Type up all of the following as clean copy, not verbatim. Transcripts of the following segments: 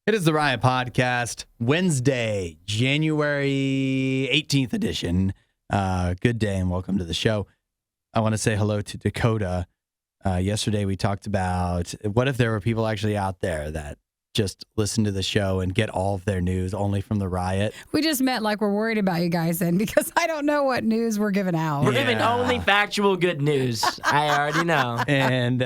It is the RIOT Podcast, Wednesday, January 18th edition. Good day and welcome to the show. I want to say hello to Dakota. Yesterday we talked about what if there were people actually out there that just listen to the show and get all of their news only from the RIOT. We just meant like we're worried about you guys then because I don't know what news we're giving out. We're giving only factual good news. I already know. And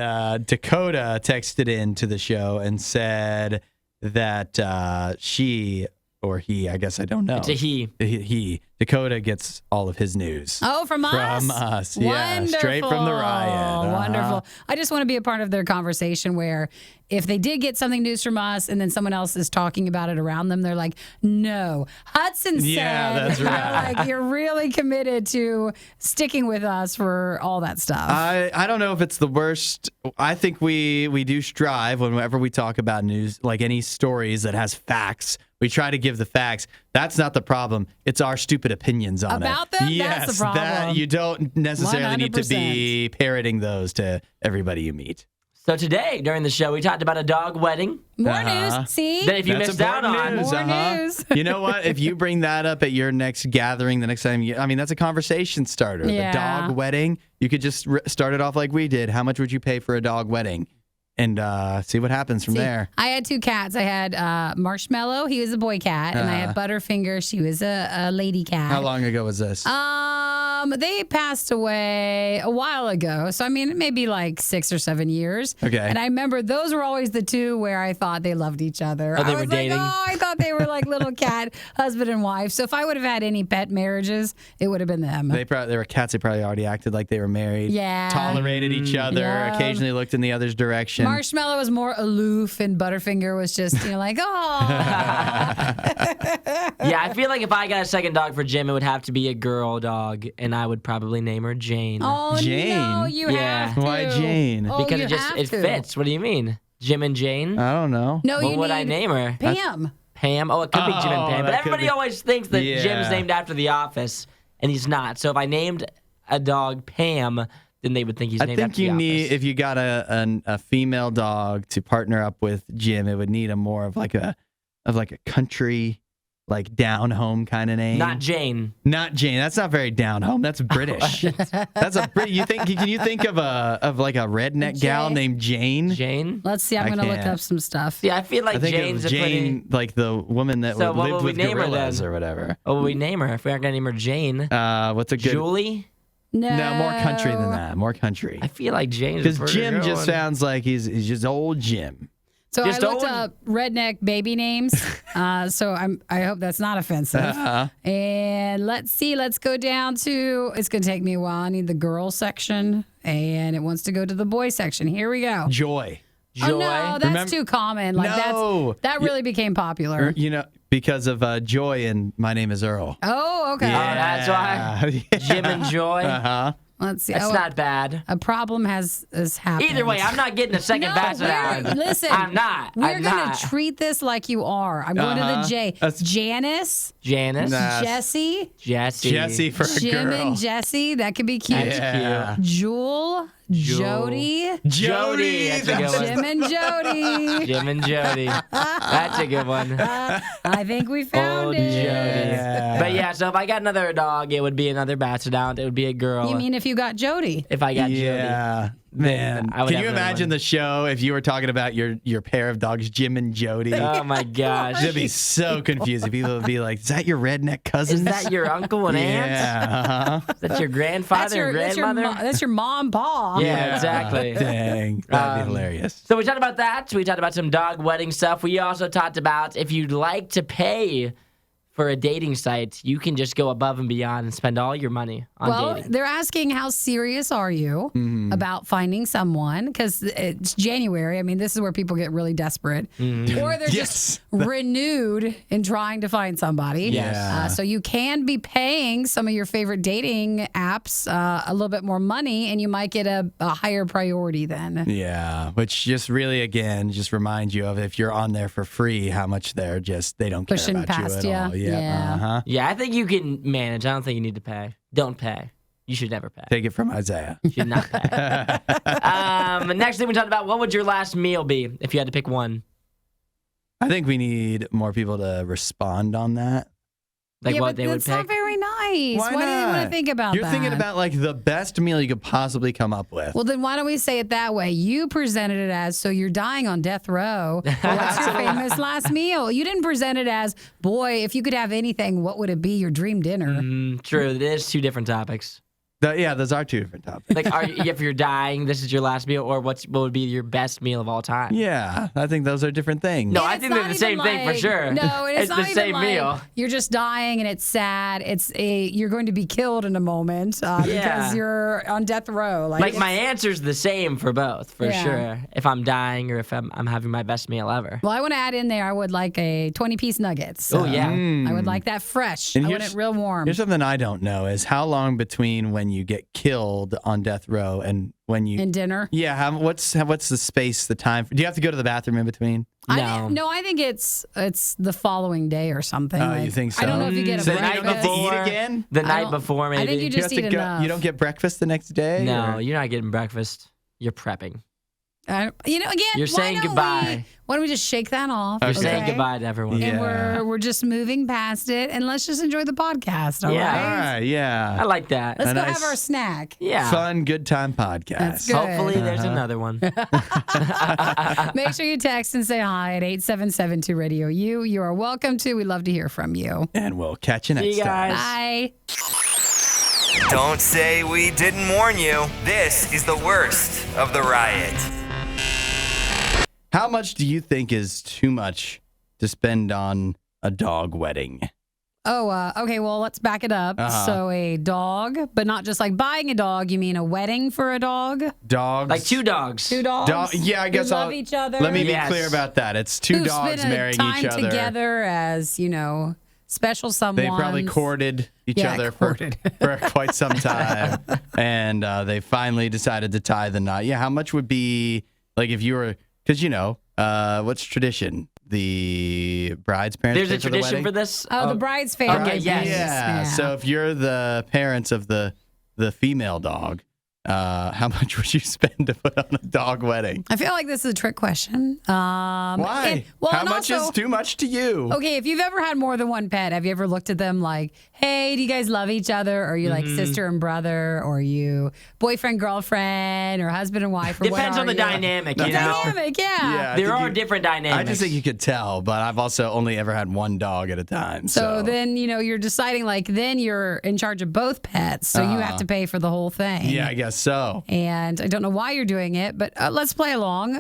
Dakota texted in to the show and said that she or he, I guess I don't know. It's a he. Dakota gets all of his news. Oh, from us? From us, yeah. Straight from the RIOT. Wonderful. I just want to be a part of their conversation where if they did get something news from us and then someone else is talking about it around them, they're like, no, Hudson said. Yeah, that's right. Like, you're really committed to sticking with us for all that stuff. I don't know if it's the worst. I think we do strive whenever we talk about news, like any stories that has facts. We try to give the facts. That's not the problem. It's our stupid opinions on About it. them? Yes, That's the problem. that you don't necessarily need to 100%. be parroting those to everybody you meet. So today, during the show, we talked about a dog wedding. More news. See? That if you That's missed out important on. news. More news. You know what? If you bring that up at your next gathering, the next time, that's a conversation starter. Yeah. The dog wedding, you could just start it off like we did. How much would you pay for a dog wedding? And see what happens from there. I had two cats. I had Marshmallow. He was a boy cat. And I had Butterfinger. She was a lady cat. How long ago was this? They passed away a while ago. So, maybe like 6 or 7 years. Okay. And I remember those were always the two where I thought they loved each other. Oh, they I were was dating? Like, I thought they were like little cat husband and wife. So if I would have had any pet marriages, it would have been them. They were cats. They probably already acted like they were married. Yeah. Tolerated each other. Yeah. Occasionally looked in the other's direction. Marshmallow was more aloof and Butterfinger was just, like, oh. Yeah, I feel like if I got a second dog for Jim, it would have to be a girl dog, and I would probably name her Jane. Oh, Jane? no, you Yeah. have to. Why Jane? Oh, because you it just have it to. fits. What do you mean? Jim and Jane? I don't know. No, What you would I need name her? Pam. Pam? Oh, it could be Jim and Pam. But that could everybody be. always thinks that Yeah. Jim's named after The Office, and he's not. So if I named a dog Pam, then they would think he's I named think after you The need, Office. if you got a female dog to partner up with Jim, it would need a more of like a country, like down home kind of name. Not Jane. Not Jane. That's not very down home. That's British. That's a Brit. Can you think of like a redneck gal Jane? named Jane? Jane? Let's see. I'm I going to look can't. up some stuff. Yeah, I feel like I think Jane's it was a pretty... Jane, like the woman that So what lived would we with name her gorillas then? or whatever. What would we name her if we aren't going to name her Jane? What's a good? Julie? No, more country than that. More country. I feel like Jane's a Because pretty Jim good just one. sounds like he's just old Jim. So Just I looked own- up redneck baby names. So I hope that's not offensive. And let's see. Let's go down to. It's going to take me a while. I need the girl section, and it wants to go to the boy section. Here we go. Joy. Joy. Oh no, that's too common. Like No. that really became popular. Because of Joy and My Name is Earl. Oh, okay. that's why. Jim and Joy. Uh-huh. Let's see. That's not bad. A problem has happened. Either way, I'm not getting a second No, basset listen. I'm not. We're I'm going not. to treat this like you are. I'm going to the J. That's- Janice, Janice. Nah. Jesse, Jesse for a Jim girl. and Jesse. That could be cute. Yeah. Jewel, Jody, Jody. That's a good one. Jim and Jody. Jim and Jody. That's a good one. I think we found Old it. Jody. Yeah. But yeah, so if I got another dog, it would be another basset hound. It would be a girl. You mean if you got Jody? if I got Jody? Yeah. Man, I would can have you another imagine one. the show if you were talking about your pair of dogs, Jim and Jody? Oh my gosh. That'd be so confusing. People would be like, "Is that your redneck cousins?" Is that your uncle and aunt? Yeah. Uh-huh. Is that your grandfather and grandmother? That's your mom, pa. Yeah, exactly. Dang, that'd be hilarious. So we talked about that. We talked about some dog wedding stuff. We also talked about if you'd like to pay for a dating site, you can just go above and beyond and spend all your money on Well, dating. they're asking how serious are you about finding someone because it's January. I mean, this is where people get really desperate, or they're just renewed in trying to find somebody. Yes. So you can be paying some of your favorite dating apps a little bit more money, and you might get a higher priority then. Yeah, which just really, again, just reminds you of if you're on there for free, how much they don't care Pushing about past you ya. at all. Yeah. Uh-huh. Yeah, I think you can manage. I don't think you need to pay. Don't pay. You should never pay. Take it from Isaiah. You should not pay. Next thing we talked about, what would your last meal be if you had to pick one? I think we need more people to respond on that. Like yeah, what but they would that's not pick. very nice. Why do you want not? to think about You're that? thinking about like the best meal you could possibly come up with. Well, then why don't we say it that way? You presented it as, so you're dying on death row. What's your famous last meal? You didn't present it as, boy, if you could have anything, what would it be? Your dream dinner. True. It is two different topics. Yeah, those are two different topics. Like, if you're dying, this is your last meal, or what would be your best meal of all time? Yeah, I think those are different things. No, And I it's think they're not the same even thing for like- sure. No, and it's, not the even same like meal. you're just dying and it's sad. You're going to be killed in a moment because you're on death row. Like my answer's the same for both, for Yeah. sure. If I'm dying or if I'm having my best meal ever. Well, I want to add in there, I would like a 20-piece nuggets. Oh, yeah. I would like that fresh. And I here's- want it real warm. Here's something I don't know is how long between when you get killed on death row and when you In dinner. Yeah, what's the space, the time? Do you have to go to the bathroom in between? I think it's the following day or something. Oh, you think so? I don't know if you get a So breakfast. then you don't get to eat again? The I night don't- before, maybe. I think you just have to eat enough. You don't get breakfast the next day? No, or- you're not getting breakfast. You're prepping. Again, You're saying why don't goodbye. why don't we just shake that off? You're Okay. saying goodbye to everyone. Yeah. And we're just moving past it, and let's just enjoy the podcast. All Yeah. All right. right, yeah. I like that. Let's A go nice- have our snack. Yeah. Fun, good time podcast. That's good. Hopefully there's another one. Make sure you text and say hi at 8772 Radio U. You are welcome to. We love to hear from you. And we'll catch you See next you time. guys. Bye. Don't say we didn't warn you. This is the worst of the riot. How much do you think is too much to spend on a dog wedding? Oh, okay. Well, let's back it up. So a dog, but not just like buying a dog. You mean a wedding for a dog? Dogs? Like two dogs. Two dogs. Yeah, I guess who love I'll each other. Let me be Yes. clear about that. It's two who dogs spent marrying time each other. together as special someone. They probably courted each other courted. for quite some time, and they finally decided to tie the knot. Yeah, how much would be like if you were? Because what's tradition? The bride's parents. There's pay a for the tradition wedding? for this? Oh, the bride's family. Okay, yes. Yeah. So if you're the parents of the female dog, how much would you spend to put on a dog wedding? I feel like this is a trick question. Why? How much is too much to you? Okay, if you've ever had more than one pet, have you ever looked at them like, hey, do you guys love each other? Or are you like sister and brother? Or are you boyfriend, girlfriend, or husband and wife? Or Depends what on the are you? dynamic, you know? Dynamic, yeah. I There think are different dynamics. I just think you could tell, but I've also only ever had one dog at a time. So then, you're deciding like, then you're in charge of both pets. So you have to pay for the whole thing. yeah, I guess so. And I don't know why you're doing it, but let's play along.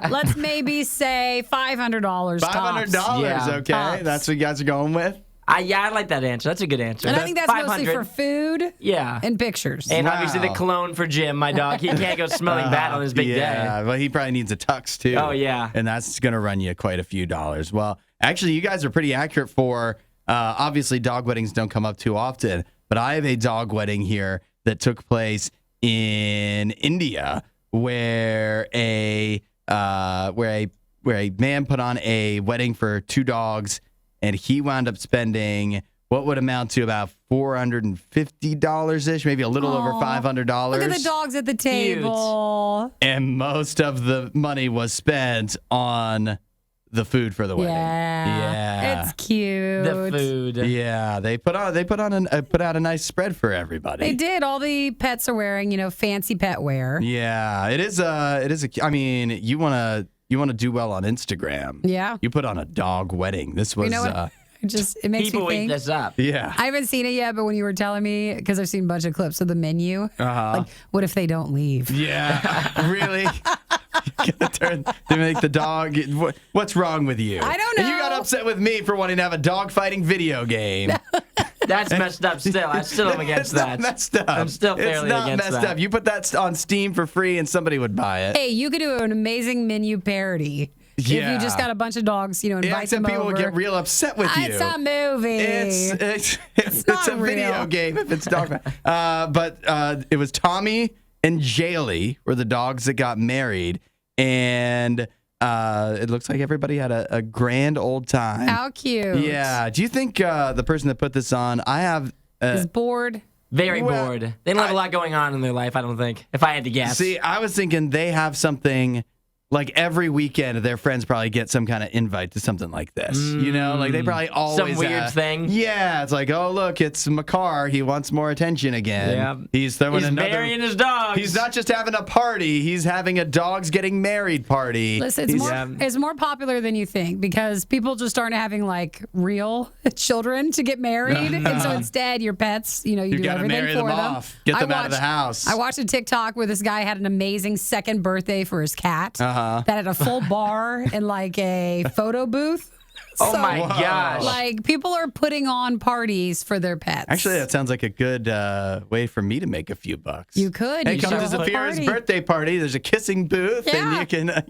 Let's maybe say $500. $500, Yeah. okay? Tops. That's what you guys are going with? I like that answer. That's a good answer. And I think that's mostly 500. for food Yeah. and pictures. And Wow. obviously the cologne for Jim, my dog. He can't go smelling bad on his big yeah, day. well, he probably needs a tux too. Oh, yeah. And that's going to run you quite a few dollars. Well, actually, you guys are pretty accurate for obviously dog weddings don't come up too often, but I have a dog wedding here that took place in India where a man put on a wedding for two dogs and he wound up spending what would amount to about $450 ish, maybe a little over $500. Look at the dogs at the table. And most of the money was spent on the food for the wedding. Yeah. It's cute. The food. Yeah, they put out a nice spread for everybody. They did. All the pets are wearing, fancy pet wear. Yeah, it is a. I mean, you wanna do well on Instagram. Yeah. You put on a dog wedding. This was. You know what? It makes People me eat think. this up. Yeah. I haven't seen it yet, but when you were telling me, because I've seen a bunch of clips of the menu, like, what if they don't leave? Yeah. Really. They make the dog. What's wrong with you? I don't And you know. got upset with me for wanting to have a dog fighting video game. That's messed up still. I still am against It's that. not messed up. I'm still fairly It's not against messed that. up. You put that on Steam for free and somebody would buy it. Hey, you could do an amazing menu parody. If Yeah. you just got a bunch of dogs, invite Yeah, except them people over. will get real upset with you. It's a movie. It's not a video real. game if it's dog. But it was Tommy and Jaylee were the dogs that got married, and it looks like everybody had a grand old time. How cute. Yeah. Do you think the person that put this on? I have. Is bored. Very Well, bored. They don't have a lot going on in their life, I don't think, if I had to guess. See, I was thinking they have something like every weekend, their friends probably get some kind of invite to something like this. Like they probably always some weird thing. Yeah, it's like, oh look, it's McCarr. He wants more attention again. Yeah. He's throwing another. Marrying his dogs. He's not just having a party. He's having a dogs getting married party. Listen, it's more popular than you think because people just aren't having like real children to get married, and so instead your pets, you do gotta everything marry for them them. off. Get them out of the house. I watched a TikTok where this guy had an amazing second birthday for his cat that had a full bar and like a photo booth. Oh my gosh. Like people are putting on parties for their pets. Actually, that sounds like a good way for me to make a few bucks. You could. Hey, You come should to have a Zafira's party. birthday party. There's a kissing booth, and you can,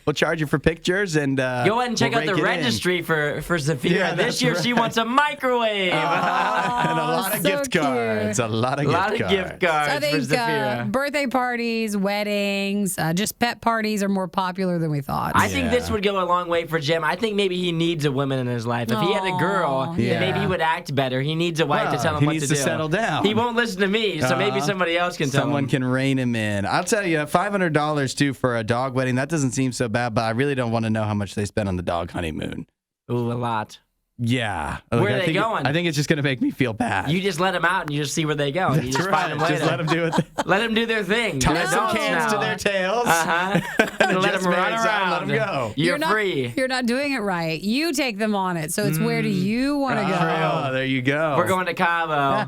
we'll charge you for pictures and Go ahead and check out the registry for Zafira. Yeah, this year she wants a microwave. and a lot of so gift cards. A lot of gift cards. So I think for Zafira. birthday parties, weddings, just pet parties are more popular than we thought. I think this would go a long way for Jim. I think maybe he needs a woman in his life. If he had a girl, maybe he would act better. He needs a wife to tell him he what needs to to do. settle down. He won't listen to me, so maybe somebody else can tell Someone him. can rein him in. I'll tell you, $500 too for a dog wedding. That doesn't seem so bad, but I really don't want to know how much they spent on the dog honeymoon. Ooh, a lot. Yeah. Where Like, are they going? I think it's just going to make me feel bad. You just let them out and you just see where they go. And you just find them later. Just let them do it. Let them do their thing. Tie They're some adults cans now. to their tails. And let Just them run married, so around. let 'em go. You're free. You're not doing it right. You take them on it. So it's where do you want to go? Oh, there you go. We're going to Cabo.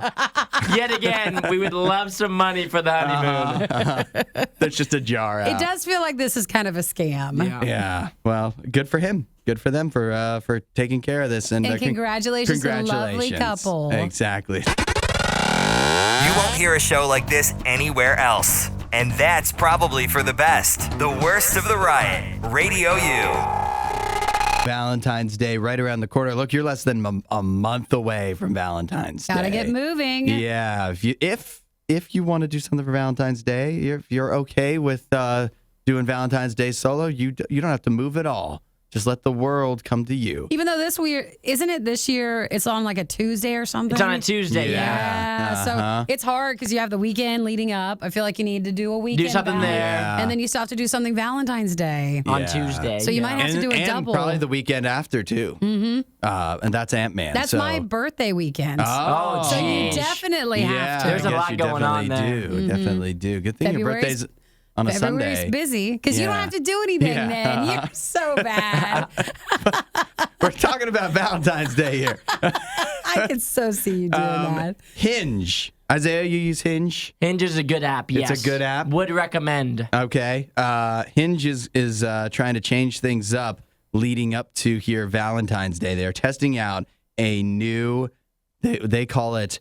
Yet again, we would love some money for the honeymoon. There's just a jar out. It does feel like this is kind of a scam. Yeah. Well, good for him. Good for them for taking care of this. And congratulations to the lovely couple. Exactly. You won't hear a show like this anywhere else. And that's probably for the best. The worst of the riot. Radio U. Valentine's Day right around the corner. Look, you're less than a month away from Valentine's Day. Gotta get moving. Yeah. If you want to do something for Valentine's Day, if you're okay with doing Valentine's Day solo, you don't have to move at all. Just let the world come to you. Even though isn't it this year, it's on like a Tuesday or something? It's on a Tuesday, Yeah. So it's hard because you have the weekend leading up. I feel like you need to do a weekend. Do something there. And then you still have to do something Valentine's Day. On Tuesday. So you might have to do a and double. probably the weekend after, too. Mm-hmm. And that's Ant-Man. That's my birthday weekend. Oh, so you geez. definitely have to. There's a lot going on there. Definitely do. Good thing your February's- birthday's on a February's Sunday. busy because you don't have to do anything then. You're so bad. We're talking about Valentine's Day here. I could so see you doing that. Hinge. Isaiah, you use Hinge? Hinge is a good app, yes. It's a good app? Would recommend. Okay. Hinge is trying to change things up leading up to here Valentine's Day. They're testing out a new, they call it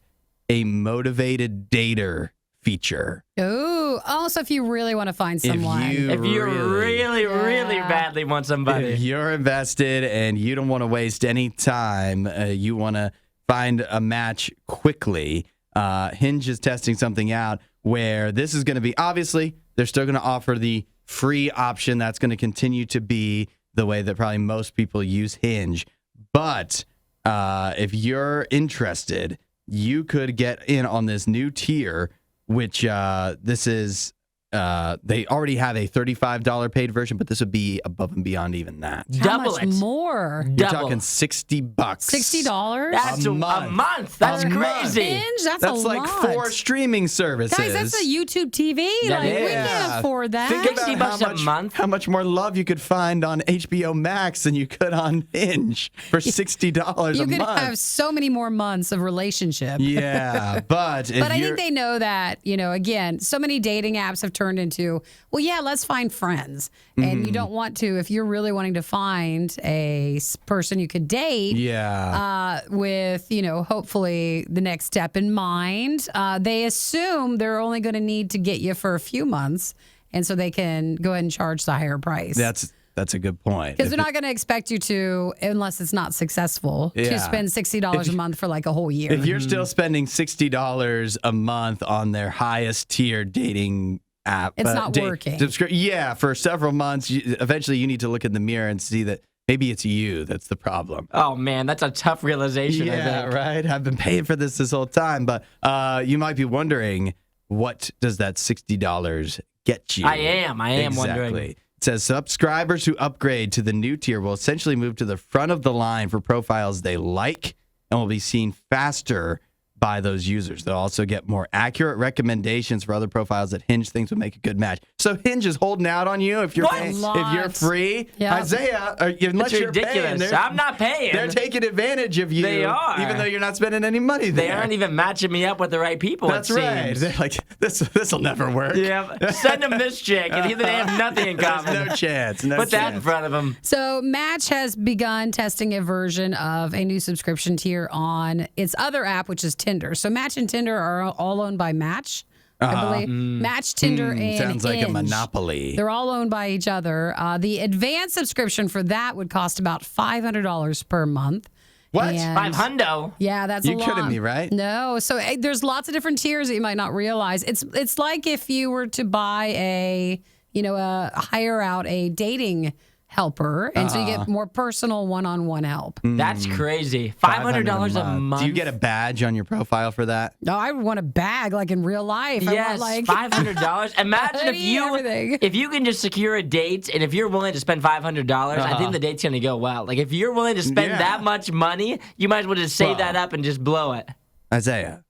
a motivated dater feature. Oh, so if you really want to find someone. If you really badly want somebody. If you're invested and you don't want to waste any time, you want to find a match quickly, Hinge is testing something out where this is going to be, obviously, they're still going to offer the free option. That's going to continue to be the way that probably most people use Hinge. But if you're interested, you could get in on this new tier, which this is, they already have a $35 paid version, but this would be above and beyond even that. How Double much it. more? You're talking $60. $60? That's A a month. month. That's A month. crazy. Hinge? That's That's a like lot. 4 streaming services. Guys, that's a YouTube TV. That Like, we is. can't afford that. Think $60 about a month? how much more love you could find on HBO Max than you could on Hinge for $60 you a could month. have so many more months of relationship. Yeah, but if But I you're, think they know that, again, so many dating apps have turned into, well, yeah, let's find friends. And you don't want to, if you're really wanting to find a person you could date with, hopefully the next step in mind, they assume they're only going to need to get you for a few months. And so they can go ahead and charge the higher price. that's a good point. Because they're not going to expect you to, unless it's not successful, to spend $60 a month for like a whole year. If you're still spending $60 a month on their highest tier dating app, It's not working. For several months, eventually you need to look in the mirror and see that maybe it's you that's the problem. Oh, man, that's a tough realization, I Yeah, think. right. I've been paying for this whole time, but you might be wondering, what does that $60 get you? I am wondering. It says subscribers who upgrade to the new tier will essentially move to the front of the line for profiles they like and will be seen faster by those users. They'll also get more accurate recommendations for other profiles that Hinge thinks would make a good match. So Hinge is holding out on you if you're if you're free. Yep. Isaiah, unless It's you're ridiculous. paying, I'm not paying. they're taking advantage of you. They are. Even though you're not spending any money there. They aren't even matching me up with the right people. That's it right. seems. They're like, this will never work. Yeah, send them this chick, and they have nothing in common. No chance. No Put that in chance. front of them. So Match has begun testing a version of a new subscription tier on its other app, which is Tinder. So Match and Tinder are all owned by Match, I believe. Match, Tinder, and Sounds like a Hinge. monopoly. They're all owned by each other. The advanced subscription for that would cost about $500 per month. What? And- $500. Yeah, that's You a lot. kidding me, right? No. So there's lots of different tiers that you might not realize. It's like if you were to buy hire out a dating helper, and so you get more personal one-on-one help. That's crazy. $500 a month. Do you get a badge on your profile for that? No, I would want a bag like in real life. Yes, I want $500. Imagine Everything. if you can just secure a date, and if you're willing to spend $500, I think the date's gonna go well. Like if you're willing to spend that much money, you might as well just save that up and just blow it. Isaiah,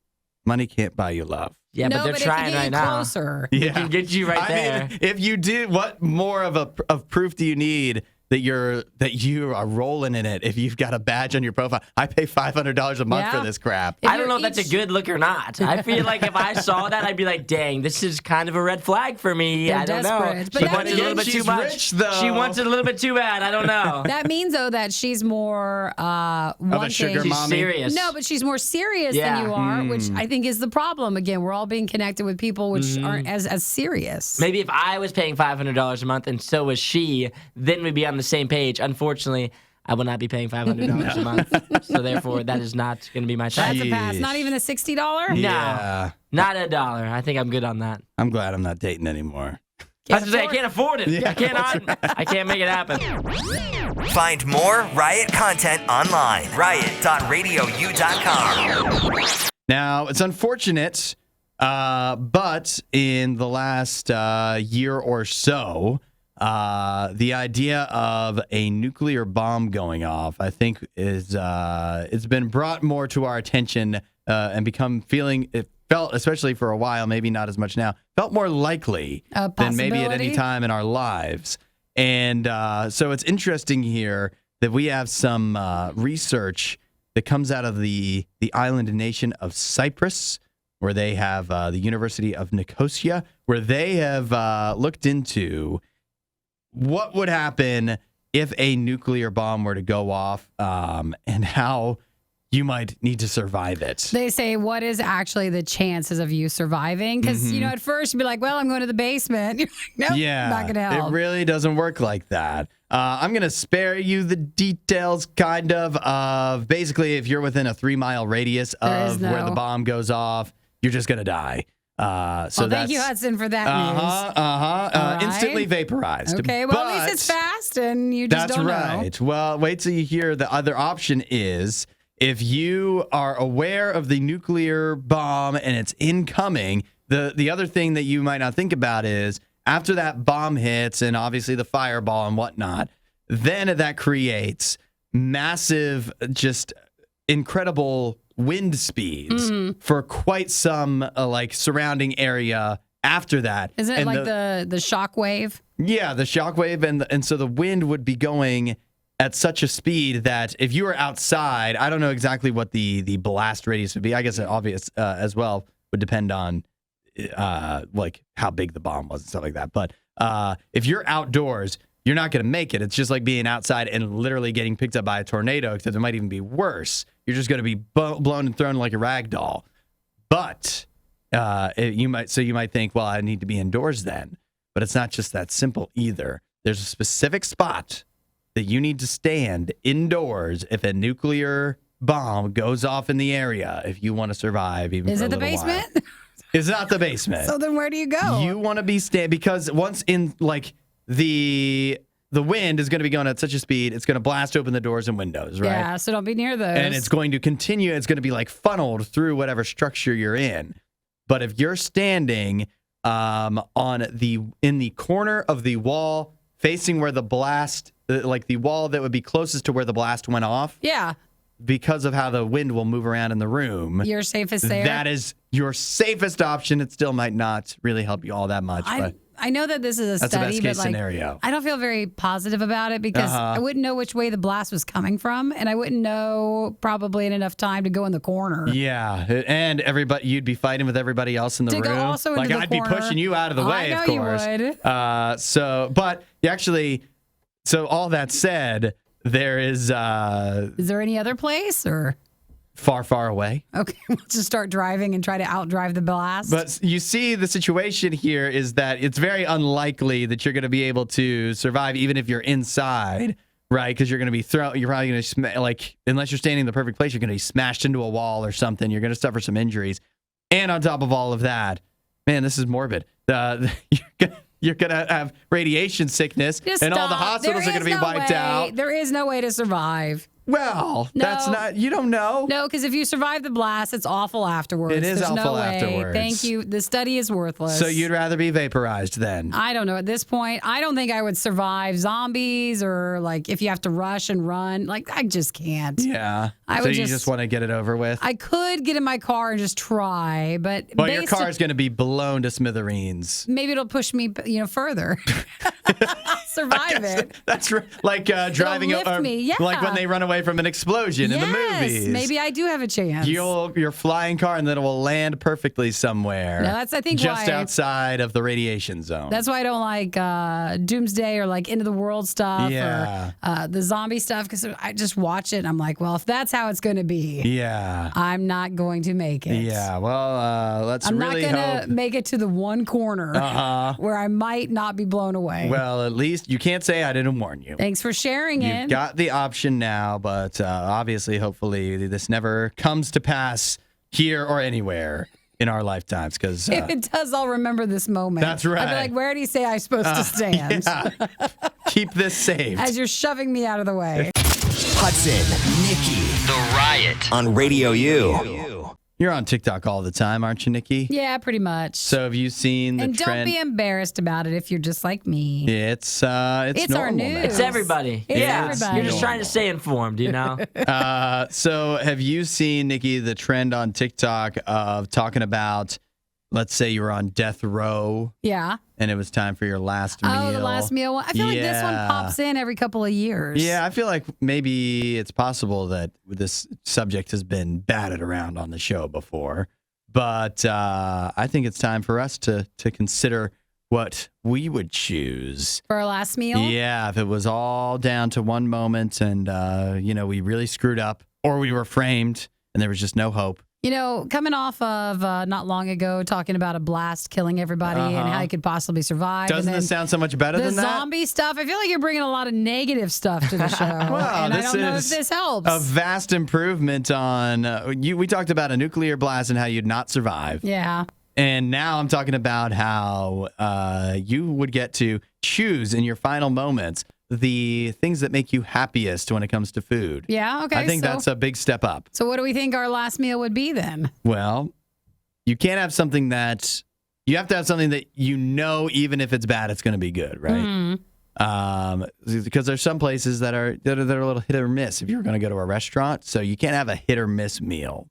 money can't buy you love. Yeah, no, but they're but trying if you right get now. closer. They can get you right there. I mean, if you did, what more of proof do you need that you are rolling in it? If you've got a badge on your profile, I pay $500 a month Yeah. for this crap. If I don't know you're if that's each- a good look or not. I feel like if I saw that, I'd be like, dang, this is kind of a red flag for me. They're I don't desperate. know. But She that wants it a little bit means too she's much. rich, though. She wants it a little bit too bad. I don't know. That means though that she's more Of a sugar She's mommy? serious. No, but she's more serious Yeah. than you are, which I think is the problem. Again, we're all being connected with people which aren't as serious. Maybe if I was paying $500 a month and so was she, then we'd be on the same page. Unfortunately, I will not be paying $500 a month. So therefore, that is not going to be my type. That's a pass. Jeez. Not even a $60? No, Yeah. not $1. I think I'm good on that. I'm glad I'm not dating anymore. I was gonna say, I can't afford it. I cannot. I can't make it happen. Find more Riot content online. riot.radiou.com. Now, it's unfortunate, but in the last year or so, the idea of a nuclear bomb going off, I think, is it's been brought more to our attention and it felt, especially for a while, maybe not as much now, felt more likely than maybe at any possibility? time in our lives. And so it's interesting here that we have some research that comes out of the island nation of Cyprus, where they have the University of Nicosia, where they have looked into what would happen if a nuclear bomb were to go off and how you might need to survive it. They say, what is actually the chances of you surviving? Because, at first you'd be like, well, I'm going to the basement. You're like, nope, not going to help. It really doesn't work like that. I'm going to spare you the details, kind of basically if you're within a 3-mile radius of where the bomb goes off, you're just going to die. So thank you, Hudson, for that news. All instantly right. vaporized. Okay, well, at least it's fast and you just That's don't know. right. Well, wait till you hear the other option is if you are aware of the nuclear bomb and it's incoming, the other thing that you might not think about is after that bomb hits and obviously the fireball and whatnot, then that creates massive, just incredible wind speeds for quite some surrounding area after that. Isn't it And like the shock wave? Yeah, the shockwave, and so the wind would be going at such a speed that if you were outside, I don't know exactly what the blast radius would be. I guess it obvious as well would depend on how big the bomb was and stuff like that. But if you're outdoors, you're not going to make it. It's just like being outside and literally getting picked up by a tornado, except it might even be worse. You're just going to be blown and thrown like a rag doll. But you might think, well, I need to be indoors then. But it's not just that simple either. There's a specific spot that you need to stand indoors if a nuclear bomb goes off in the area if you want to survive even Is for a it the little while. basement? It's not the basement. So then where do you go? You want to be because once in the wind is going to be going at such a speed, it's going to blast open the doors and windows, right? Yeah, so don't be near those. And it's going to continue. It's going to be funneled through whatever structure you're in. But if you're standing in the corner of the wall facing where the blast, like the wall that would be closest to where the blast went off. Yeah. Because of how the wind will move around in the room. You're safest there. That is your safest option. It still might not really help you all that much. But I know that this is a that's study, the best case but scenario. I don't feel very positive about it because I wouldn't know which way the blast was coming from, and I wouldn't know probably in enough time to go in the corner. Yeah, and everybody, you'd be fighting with everybody else in the room. To go also into the I'd corner. be pushing you out of the way, I of know course. you would. But you actually, so all that said, there is Is there any other place or? far, far away. Okay, we'll just start driving and try to outdrive the blast. But you see, the situation here is that it's very unlikely that you're going to be able to survive, even if you're inside, right? Because you're going to be you're probably going to, unless you're standing in the perfect place, you're going to be smashed into a wall or something. You're going to suffer some injuries. And on top of all of that, man, this is morbid. You're going to have radiation sickness, Just and all the stop. hospitals are going to be wiped out. There is no way to survive. Well, No. that's not, you don't know. No, because if you survive the blast, it's awful afterwards. It is There's awful no way. afterwards. Thank you. The study is worthless. So you'd rather be vaporized then? I don't know. At this point, I don't think I would survive zombies or like if you have to rush and run. Like, I just can't. Yeah. I So would you just- just want to get it over with? I could get in my car and just try, but Well, your based car on- is going to be blown to smithereens. maybe it'll push me, further. Survive it. That's like driving lift me, yeah. like when they run away from an explosion in the movies. Maybe I do have a chance. Your flying car, and then it will land perfectly somewhere. No, that's, I think, just why- outside of the radiation zone. That's why I don't like Doomsday or like End of the World stuff Yeah. or the zombie stuff because I just watch it and I'm like, well, if that's how it's going to be, yeah. I'm not going to make it. Yeah. Well, let's I'm really not going hope. to make it to the one corner where I might not be blown away. Well, at least you can't say I didn't warn you. Thanks for sharing it. You've got the option now, but obviously, hopefully, this never comes to pass here or anywhere in our lifetimes. Because If it does, I'll remember this moment. That's right. I'll be like, where did he say I was supposed to stand? yeah. Keep this saved. As you're shoving me out of the way. Hudson, Nikki, The Riot on Radio U. You're on TikTok all the time, aren't you, Nikki? Yeah, pretty much. So have you seen the and trend? don't be embarrassed about it if you're just like me. It's It's our normal news. now. It's everybody. It's yeah. everybody. You're just trying to stay informed, you know? So have you seen, Nikki, the trend on TikTok of talking about, let's say you were on death row Yeah. and it was time for your last meal? Oh, the last meal one. I feel like this one Yeah. pops in every couple of years. Yeah, I feel like maybe it's possible that this subject has been batted around on the show before. But I think it's time for us to consider what we would choose. For our last meal? Yeah, if it was all down to one moment and, we really screwed up or we were framed and there was just no hope. You know, coming off of not long ago talking about a blast killing everybody and how you could possibly survive. Doesn't and this then sound so much better the than that? zombie stuff, I feel like you're bringing a lot of negative stuff to the show. Well, and I this don't know if is this helps. A vast improvement on, we talked about a nuclear blast and how you'd not survive. Yeah. And now I'm talking about how you would get to choose in your final moments the things that make you happiest when it comes to food. Yeah. Okay. I think that's a big step up. So what do we think our last meal would be then? Well, you can't have something that you have to have something that even if it's bad, it's going to be good, right? Because there's some places that are a little hit or miss if you're going to go to a restaurant. So you can't have a hit or miss meal.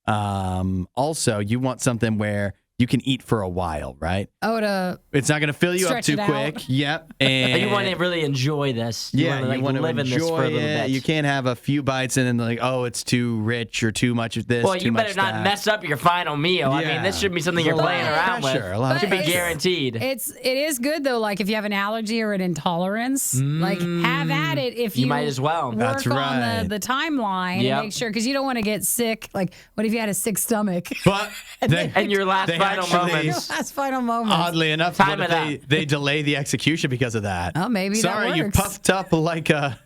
Also, you want something where you can eat for a while, right? Oh, It's not going to fill you up Stretch too it out. quick. Yep. And You want to really enjoy this. You yeah, want you want to live in this for a enjoy little it. bit. You can't have a few bites and then it's too rich or too much of this. Well, too you much better not that. mess up your final meal. I Yeah. mean, this should be something you're There's a playing lot of around pressure, with. a lot of Should be pressure. guaranteed. it is good though. Like if you have an allergy or an intolerance, like have at it. If You might as well. work That's on right. the timeline Yep. and make sure because you don't want to get sick. Like what if you had a sick stomach? But And your last they final actually- moments. Last final moment. Oddly enough, Time what it if they delay the execution because of that? Oh, maybe that Sorry, you works. puffed up like a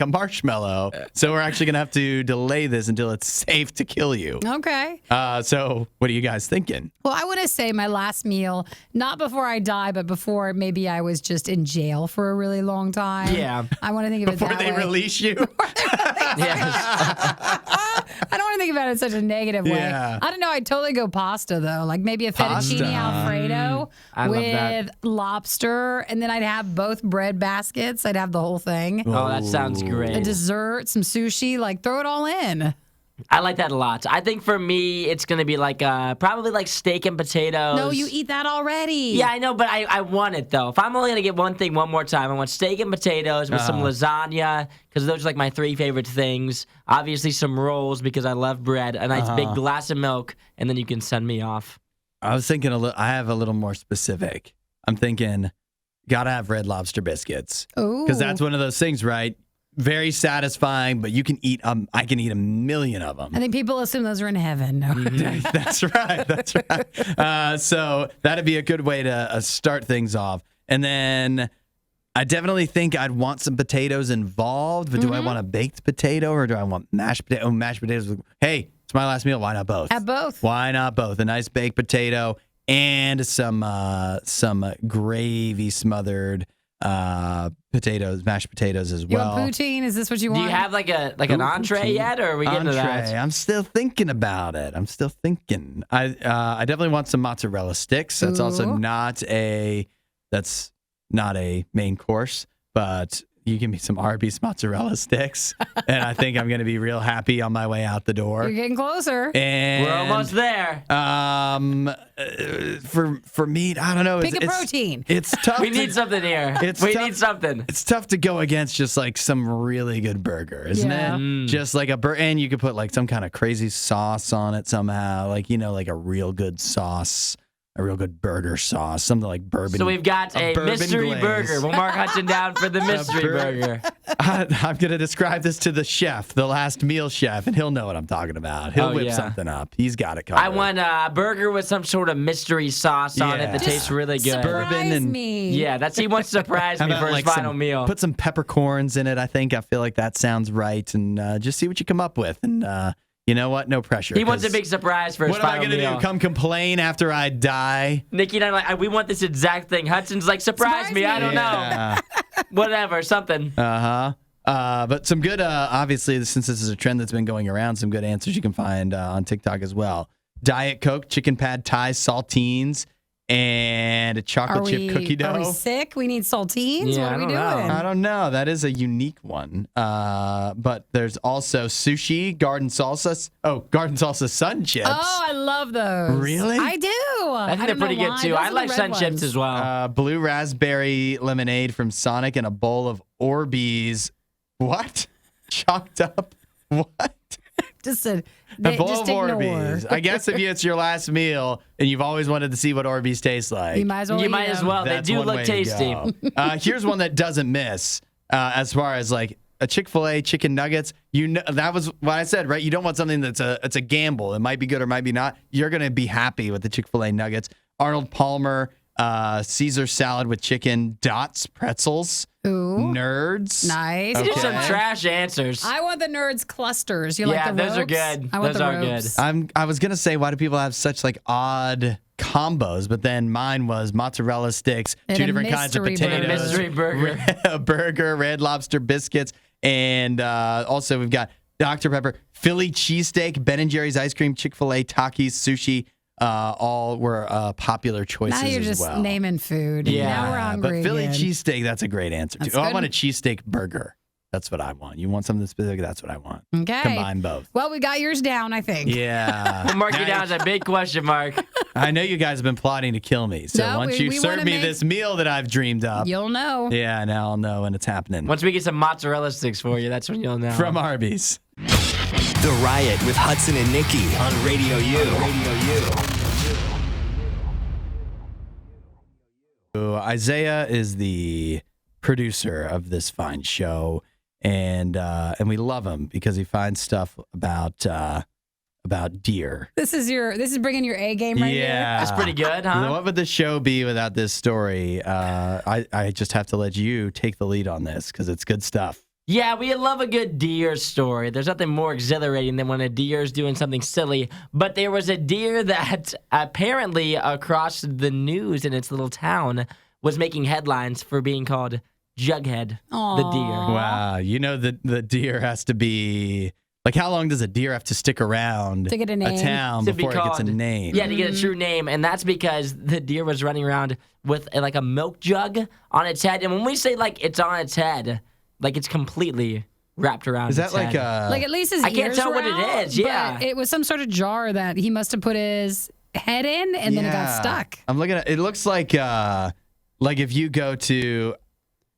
marshmallow. So we're actually gonna have to delay this until it's safe to kill you. Okay. So what are you guys thinking? Well, I want to say my last meal, not before I die, but before maybe I was just in jail for a really long time. Yeah. I want to think of Before it that they way. release you? Yes. I don't want to even think about it in such a negative way. Yeah. I don't know. I'd totally go pasta, though. Like maybe a fettuccine Pasta. Alfredo I love with that. lobster. And then I'd have both bread baskets. I'd have the whole thing. Oh, that sounds A great. dessert, some sushi. Like throw it all in. I like that a lot. I think for me, it's going to be like probably like steak and potatoes. No, you eat that already. Yeah, I know, but I want it, though. If I'm only going to get one thing one more time, I want steak and potatoes with some lasagna, because those are like my 3 favorite things. Obviously, some rolls, because I love bread. A nice big glass of milk, and then you can send me off. I was thinking I have a little more specific. I'm thinking, gotta have Red Lobster biscuits. Ooh. Because that's one of those things, right? Very satisfying, but you can eat, I can eat a million of them. I think people assume those are in heaven. No. That's right. That's right. So that'd be a good way to start things off. And then I definitely think I'd want some potatoes involved, but do I want a baked potato or do I want mashed potato? Oh, mashed potatoes. Hey, it's my last meal. Why not both? Have both. Why not both? A nice baked potato and some gravy smothered potatoes, mashed potatoes as You well. want poutine? Is this what you Do want? you have like an entree Poutine. yet, or are we getting to that? Entree. I'm still thinking about it. I'm still thinking. I definitely want some mozzarella sticks. That's also Ooh. not a main course, but you give me some Arby's mozzarella sticks, and I think I'm going to be real happy on my way out the door. You're getting closer. And We're almost there. for meat, I don't know. Pick a protein. It's tough. We need something here. It's we tough. need something. It's tough to go against just like some really good burger, isn't Yeah. it? Just like a burger, and you could put like some kind of crazy sauce on it somehow, like like a real good sauce, a real good burger sauce, something like bourbon. So we've got a bourbon mystery glaze. burger. We'll mark Hudson down for the mystery burger. I'm gonna describe this to the chef, the last meal chef, and he'll know what I'm talking about. He'll Oh, whip yeah. something up. He's got it covered. I want a burger with some sort of mystery sauce on it Yeah. that tastes really good. Bourbon Surprise and- me. Yeah, he wants to surprise How me about, for his like, final some- meal. Put some peppercorns in it. I feel like that sounds right, and just see what you come up with. And you know what? No pressure. He wants a 'cause big surprise for his What am I final gonna meal. do? Come complain after I die? Nikki and I are like, we want this exact thing. Hudson's like, surprise me. I don't know. Yeah. Whatever, something. But some good, obviously, since this is a trend that's been going around, some good answers you can find on TikTok as well. Diet Coke, chicken pad thai, saltines, and a chocolate chip cookie dough. Are we sick? We need saltines? Yeah, what I are we don't doing? know. I don't know. That is a unique one. But there's also sushi, garden salsa. Oh, garden salsa sun chips. Oh, I love those. Really? I do. I think they're don't know pretty good why. too. Those I are the like red sun ones. chips as well. Blue raspberry lemonade from Sonic and a bowl of Orbeez. What? Chalked up? What? Just a A bowl just of ignore. Orbeez. I guess if it's your last meal and you've always wanted to see what Orbeez tastes like. You might as well. You eat might as them. well. They That's do one look way to tasty. go. Here's one that doesn't miss as far as like a Chick-fil-A chicken nuggets. That was what I said, right? You don't want something it's a gamble. It might be good or might be not. You're going to be happy with the Chick-fil-A nuggets. Arnold Palmer, Caesar salad with chicken, Dots pretzels, Ooh. Nerds. Nice. These are some Okay. trash answers. I want the nerds clusters. You Yeah, like the those are ropes? good. I want Those the are good. ropes. I was gonna say, why do people have such like odd combos? But then mine was mozzarella sticks, And two a different kinds of mystery burger. potatoes, Mystery burger. a burger, Red Lobster biscuits, and also we've got Dr. Pepper, Philly cheesesteak, Ben & Jerry's ice cream, Chick-fil-A, Takis, sushi. All were popular choices Now you're as just well. naming food. Yeah. Now we're hungry. But Philly again. cheesesteak, that's a great answer too. That's Oh, I good. want a cheesesteak burger. That's what I want. You want something specific? That's what I want. Okay. Combine both. Well, we got yours down, I think. Yeah. We'll mark you down as a big question mark. I know you guys have been plotting to kill me. So No, once we you serve wanna me make- this meal that I've dreamed up, You'll know. yeah, now I'll know when it's happening. Once we get some mozzarella sticks for you, that's when you'll know. From Arby's. The Riot with Hudson and Nikki on Radio U. So Isaiah is the producer of this fine show, and we love him because he finds stuff about deer. This is bringing your A game right here. Yeah, That's pretty good, huh? What would the show be without this story? I just have to let you take the lead on this because it's good stuff. Yeah, we love a good deer story. There's nothing more exhilarating than when a deer is doing something silly. But there was a deer that apparently across the news in its little town was making headlines for being called Jughead the Deer. Wow, you know the deer has to be Like, how long does a deer have to stick around To get a name. town To be before it gets a called. name? Yeah, to get a true name, and that's because the deer was running around with like a milk jug on its head. And when we say like it's on its head, like it's completely wrapped around. Is that its like head. Like at least his I can't ears tell were what it out, is, yeah. but it was some sort of jar that he must have put his head in, and then it got stuck. I'm looking at it. Looks like if you go to.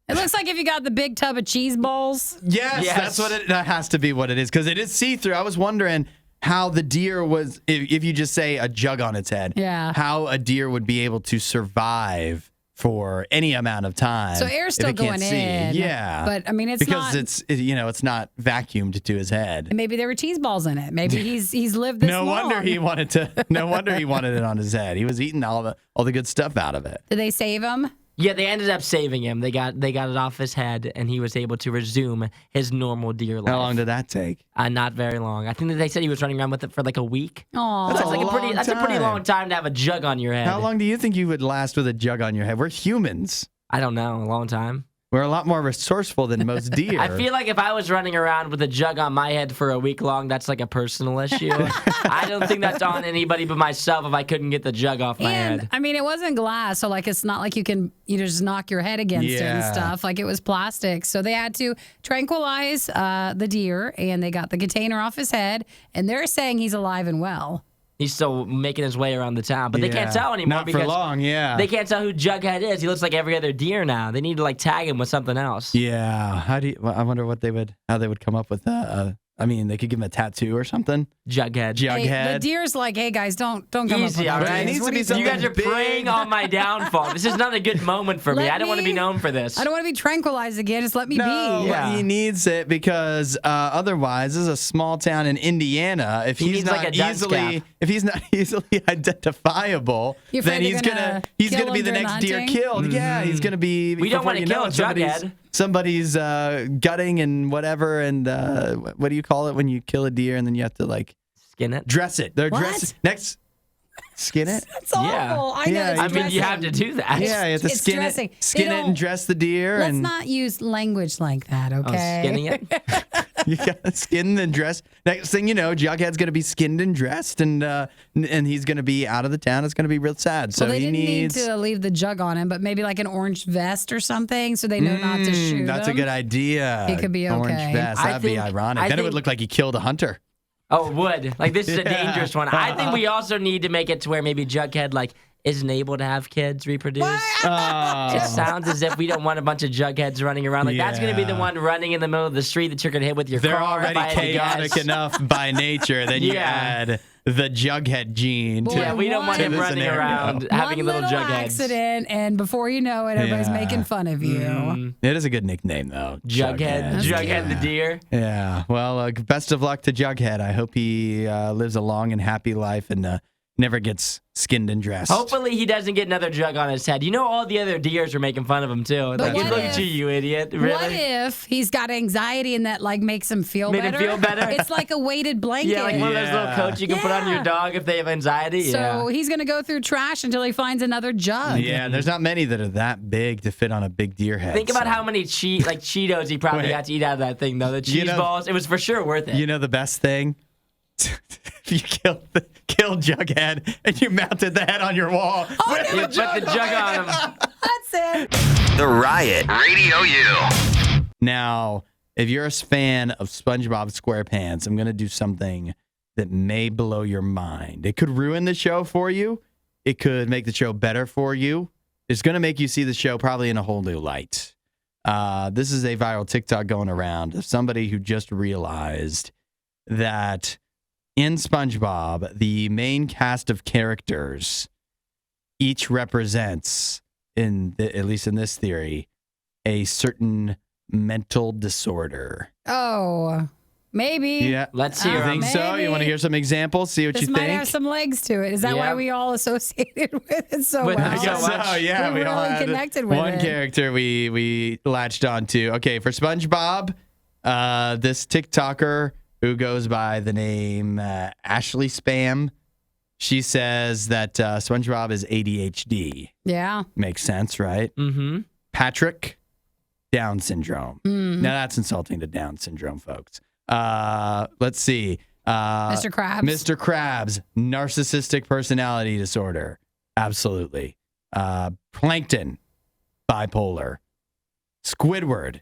It looks like if you got the big tub of cheese balls. Yes, Yes. that's what that has to be what it is, because it is see-through. I was wondering how the deer was, if you just say a jug on its head, Yeah. how a deer would be able to survive for any amount of time. So air's if still it can't going see. in. Yeah. But I mean, it's because not. it's not vacuumed to his head. Maybe there were cheese balls in it. Maybe he's lived this No long. wonder he wanted it on his head. He was eating all the good stuff out of it. Did they save him? Yeah, they ended up saving him. They got it off his head, and he was able to resume his normal deer life. How long did that take? Not very long. I think that they said he was running around with it for like a week. Oh, That's That's a like long that's a pretty time. long time to have a jug on your head. How long do you think you would last with a jug on your head? We're humans. I don't know. A long time. We're a lot more resourceful than most deer. I feel like if I was running around with a jug on my head for a week long, that's like a personal issue. I don't think that's on anybody but myself if I couldn't get the jug off my and head. I mean, it wasn't glass, so like it's not like you can just knock your head against it and Yeah. stuff. Like it was plastic, so they had to tranquilize the deer, and they got the container off his head, and they're saying he's alive and well. He's still making his way around the town, but they can't Yeah. tell anymore Not because for long, yeah. they can't tell who Jughead is. He looks like every other deer now. They need to like tag him with something else. Yeah. I wonder how they would come up with that. I mean, they could give him a tattoo or something. Jughead. Hey, the Jughead. deer's like, hey guys, don't come up with Easy, all that. right? It needs to be You something guys are big. preying on my downfall. This is not a good moment for me. Let I don't want to be me- known for this. I don't want to be tranquilized again. Just let me No, be. Yeah. but he needs it because otherwise, this is a small town in Indiana. If He he's needs not like a dunce easily, cap. if he's not easily identifiable, You afraid then they're he's gonna he's kill gonna be him the during next the deer hunting? killed. Yeah, he's gonna be. We don't before wanna you kill know it, Jughead. Somebody's gutting and whatever, and what do you call it when you kill a deer and then you have to like Skin it. dress it? They're What? dressing next. Skin it. It's awful. Yeah. I know. Yeah, it's I mean, you have to dressing. do that. Yeah, you have to it's skin dressing. it, skin They it, and don't- dress the deer. Let's and not use language like that, Oh, okay? skinning it. You got to skin and dress. Next thing you know, Jughead's going to be skinned and dressed, and he's going to be out of the town. It's going to be real sad. So Well, they he didn't needs. need to leave the jug on him, but maybe like an orange vest or something, so they know not to shoot That's him. a good idea. It could be Orange okay. vest. I That'd be think- ironic. I Then it would think- look like he killed a hunter. Oh, it would. Like, this is a dangerous one. I think we also need to make it to where maybe Jughead, like, isn't able to have kids reproduce. It sounds as if we don't want a bunch of Jugheads running around. Like, that's going to be the Yeah. one running in the middle of the street that you're going to hit with your They're car. if already I had to chaotic guess. enough by nature. Then you Yeah. add the Jughead gene. Boy, to, Yeah, we don't want To him the running scenario. around having One little little Jugheads. accident, and before you know it, everybody's Yeah. making fun of you. It is a good nickname, though. Jughead. Jughead the Deer. Yeah. Well, best of luck to Jughead. I hope he lives a long and happy life and never gets skinned and dressed. Hopefully he doesn't get another jug on his head. You know all the other deers are making fun of him too. But Like, what look if- at you idiot. Really? What if he's got anxiety and that like makes him feel Made him better? feel better? It's like a weighted blanket. Yeah, like one of those little Yeah. coats you can put on your Yeah. dog if they have anxiety. So Yeah. he's gonna go through trash until he finds another jug. Yeah, there's not many that are that big to fit on a big deer head. Think about so. how many Cheetos he probably Wait. got to eat out of that thing, though. The cheese You know- balls, it was for sure worth it. You know the best thing? If you killed Jughead and you mounted the head on your wall. with You the put jug the jug on him. That's it. The Riot Radio U. Now, if you're a fan of SpongeBob SquarePants, I'm going to do something that may blow your mind. It could ruin the show for you. It could make the show better for you. It's going to make you see the show probably in a whole new light. This is a viral TikTok going around of somebody who just realized that in SpongeBob, the main cast of characters each represents, at least in this theory, a certain mental disorder. Oh, maybe. Yeah. Let's You hear think him. so? You want to hear some examples? See what This you might think? have some legs to it. Is that Yeah. why we all associated with it so With- well? I guess So, yeah, We we all really had connected with one it. character we latched onto. Okay, for SpongeBob, this TikToker who goes by the name Ashley Spam, she says that SpongeBob is ADHD. Yeah. Makes sense, right? Mm-hmm. Patrick, Down syndrome. Mm. Now that's insulting to Down syndrome folks. Let's see. Mr. Krabs. Mr. Krabs, narcissistic personality disorder. Absolutely. Plankton, bipolar. Squidward,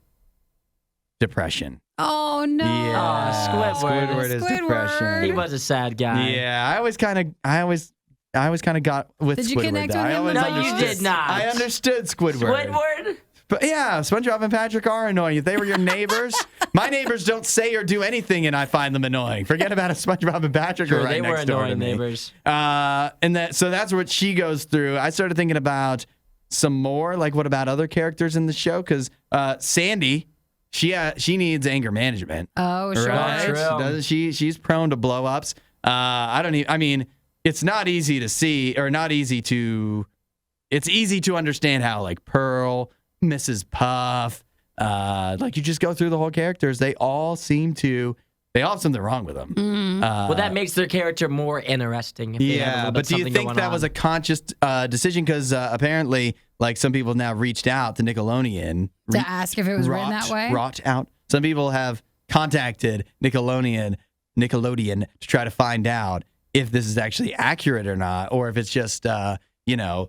depression. Oh no. Yeah, Squidward. Squidward is Squidward. depression. He was a sad guy. Yeah, I always kind of got with Did you Squidward. connect though. with I him? always No, you understood- did not. I understood Squidward. Squidward? But yeah, SpongeBob and Patrick are annoying. If they were your neighbors, my neighbors don't say or do anything, and I find them annoying. Forget about if SpongeBob and Patrick are right They were next door to annoying me. neighbors. So that's what she goes through. I started thinking about some more, like what about other characters in the show? Because Sandy, she needs anger management. Oh, sure. Right? True. She's prone to blow ups. It's not easy to see, or not easy to. It's easy to understand how like Pearl, Mrs. Puff, like you just go through the whole characters. They all have something wrong with them. Well, that makes their character more interesting. If they have a little bit but do you something think going that on. was a conscious decision? Because apparently, like some people now reached out to Nickelodeon To ask if it was written that way? Some people have contacted Nickelodeon to try to find out if this is actually accurate or not, or if it's just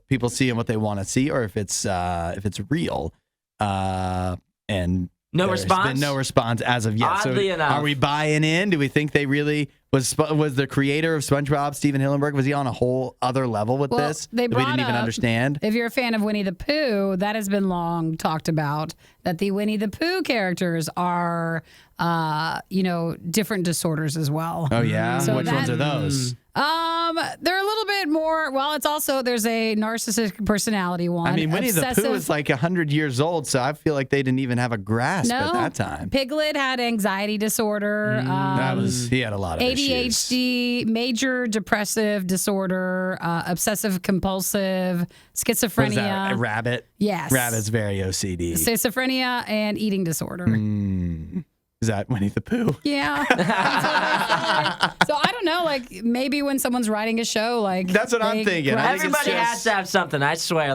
people seeing what they want to see, or if it's real. And No there's response? been no response as of yet. Oddly enough. Are we buying in? Do we think they really was the creator of SpongeBob, Steven Hillenburg? Was he on a whole other level with Well, this they that we brought didn't even up- understand? If you're a fan of Winnie the Pooh, that has been long talked about, that the Winnie the Pooh characters are, different disorders as well. Oh yeah, So which ones are those? They're a little bit more, well, it's also, there's a narcissistic personality one. I mean, Winnie the Pooh is like 100 years old, so I feel like they didn't even have a grasp at that time. Piglet had anxiety disorder. He had a lot of issues. ADHD, major depressive disorder, obsessive compulsive, What is schizophrenia. that? A rabbit? Yes. Rabbit's very OCD. Schizophrenia and eating disorder. Is that Winnie the Pooh? Yeah. That's what they say. So I don't know, like maybe when someone's writing a show, like That's what I'm thinking. I think it's Everybody just- has to have something. I swear.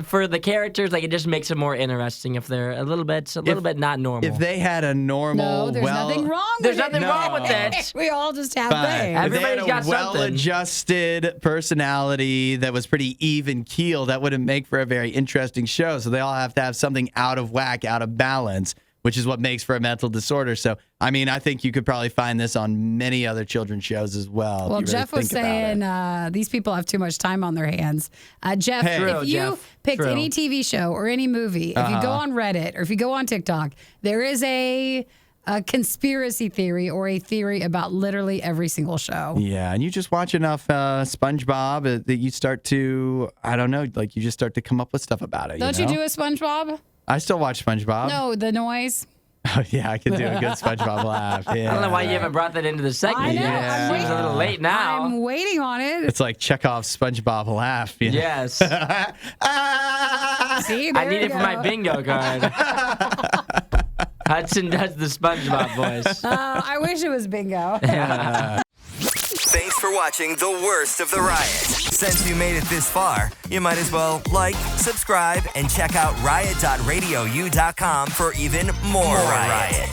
For the characters, like it just makes it more interesting if they're a little bit not normal. If they had a normal, No, there's nothing wrong with There's it. nothing wrong with it. We all just have Fine. things. If they had Everybody's a got something. well-adjusted personality that was pretty even keel, that wouldn't make for a very interesting show. So they all have to have something out of whack, out of balance, which is what makes for a mental disorder. So, I mean, I think you could probably find this on many other children's shows as well. if Well, you really Jeff was think about it. saying these people have too much time on their hands. Jeff, Hey. True, if you Jeff. picked True. any TV show or any movie, if you go on Reddit or if you go on TikTok, there is a conspiracy theory or a theory about literally every single show. Yeah, and you just watch enough SpongeBob that you start to, I don't know, like you just start to come up with stuff about it. Don't you do a SpongeBob? I still watch SpongeBob. No, the noise. Oh, yeah, I can do a good SpongeBob laugh. Yeah. I don't know why you haven't brought that into the segment. I know. yet. I'm Seems a little late now. I'm waiting on it. It's like Chekhov's SpongeBob laugh. You know? Yes. See, I there need you it for my go. bingo card. Hudson does the SpongeBob voice. I wish it was bingo. Thanks for watching the worst of the riot. Since you made it this far, you might as well like, subscribe, and check out riot.radiou.com for even more riot.